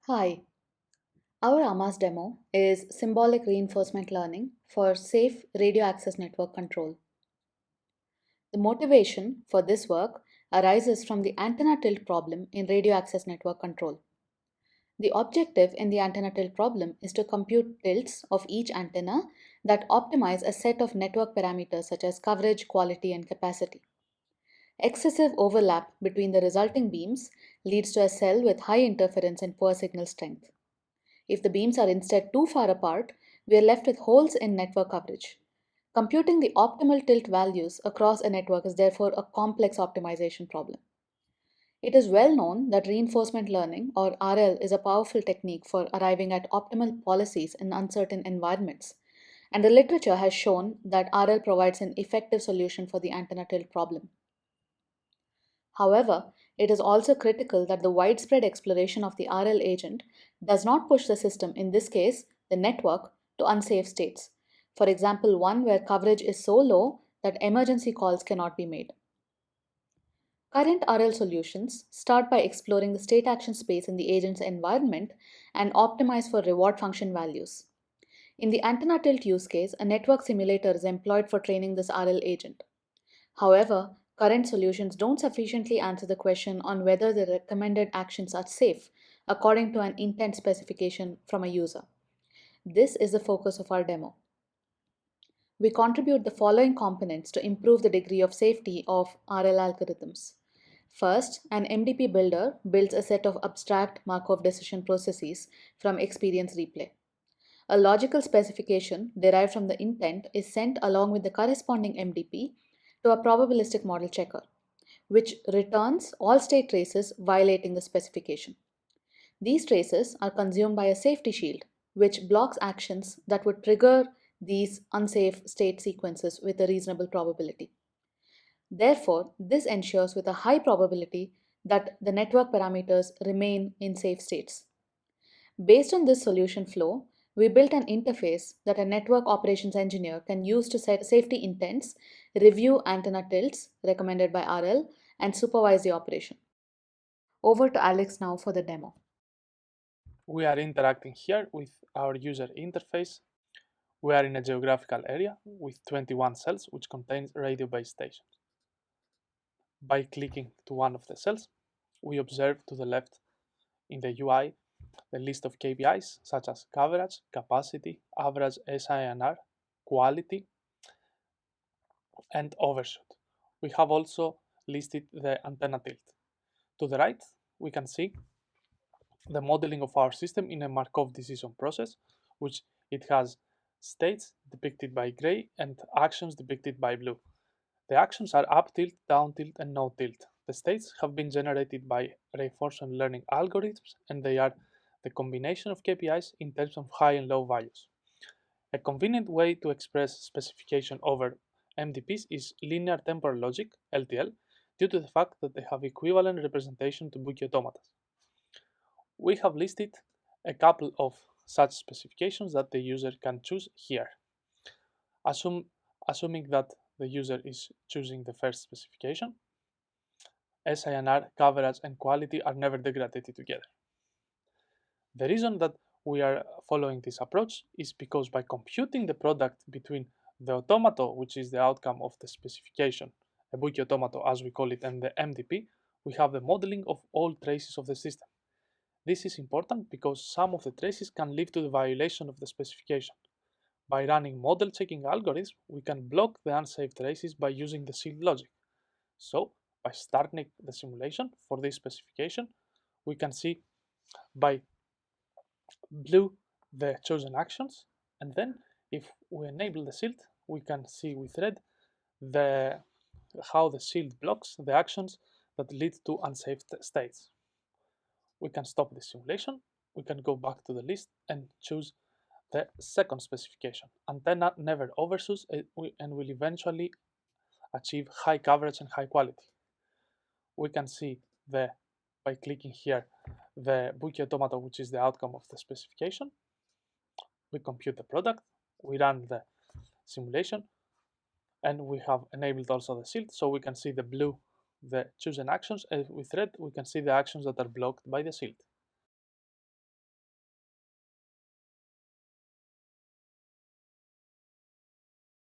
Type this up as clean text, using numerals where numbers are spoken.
Hi, our AAMAS demo is Symbolic Reinforcement Learning for Safe Radio Access Network Control. The motivation for this work arises from the antenna tilt problem in radio access network control. The objective in the antenna tilt problem is to compute tilts of each antenna that optimize a set of network parameters such as coverage, quality, and capacity. Excessive overlap between the resulting beams leads to a cell with high interference and poor signal strength. If the beams are instead too far apart, we are left with holes in network coverage. Computing the optimal tilt values across a network is therefore a complex optimization problem. It is well known that reinforcement learning, or RL, is a powerful technique for arriving at optimal policies in uncertain environments, and the literature has shown that RL provides an effective solution for the antenna tilt problem. However, it is also critical that the widespread exploration of the RL agent does not push the system, in this case, the network, to unsafe states. For example, one where coverage is so low that emergency calls cannot be made. Current RL solutions start by exploring the state action space in the agent's environment and optimize for reward function values. In the antenna tilt use case, a network simulator is employed for training this RL agent. However, current solutions don't sufficiently answer the question on whether the recommended actions are safe according to an intent specification from a user. This is the focus of our demo. We contribute the following components to improve the degree of safety of RL algorithms. First, an MDP builder builds a set of abstract Markov decision processes from experience replay. A logical specification derived from the intent is sent along with the corresponding MDP to a probabilistic model checker, which returns all state traces violating the specification. These traces are consumed by a safety shield, which blocks actions that would trigger these unsafe state sequences with a reasonable probability. Therefore, this ensures with a high probability that the network parameters remain in safe states. Based on this solution flow, we built an interface that a network operations engineer can use to set safety intents, review antenna tilts recommended by RL, and supervise the operation. Over to Alex now for the demo. We are interacting here with our user interface. We are in a geographical area with 21 cells which contains radio base stations. By clicking to one of the cells, we observe to the left in the UI the list of KPIs such as coverage, capacity, average SINR, quality, and overshoot. We have also listed the antenna tilt. To the right, we can see the modeling of our system in a Markov decision process, which it has states depicted by gray and actions depicted by blue. The actions are up tilt, down tilt, and no tilt. The states have been generated by reinforcement learning algorithms, and they are the combination of KPIs in terms of high and low values. A convenient way to express specification over MDPs is linear temporal logic, LTL, due to the fact that they have equivalent representation to Buki automatas. We have listed a couple of such specifications that the user can choose here. Assuming that the user is choosing the first specification, SINR, coverage, and quality are never degraded together. The reason that we are following this approach is because by computing the product between the automato, which is the outcome of the specification, a Buki automato as we call it, and the MDP, we have the modeling of all traces of the system. This is important because some of the traces can lead to the violation of the specification. By running model checking algorithms, we can block the unsafe traces by using the sealed logic. So, by starting the simulation for this specification, we can see by blue the chosen actions, and then if we enable the sealed, we can see with red how the sealed blocks the actions that lead to unsafe states. We can stop the simulation, we can go back to the list and choose the second specification. Antenna never overshoots and will eventually achieve high coverage and high quality. We can see by clicking here the Buki automata, which is the outcome of the specification. We compute the product, we run the simulation, and we have enabled also the sealed, so we can see the blue, the chosen actions, and with red we can see the actions that are blocked by the sealed.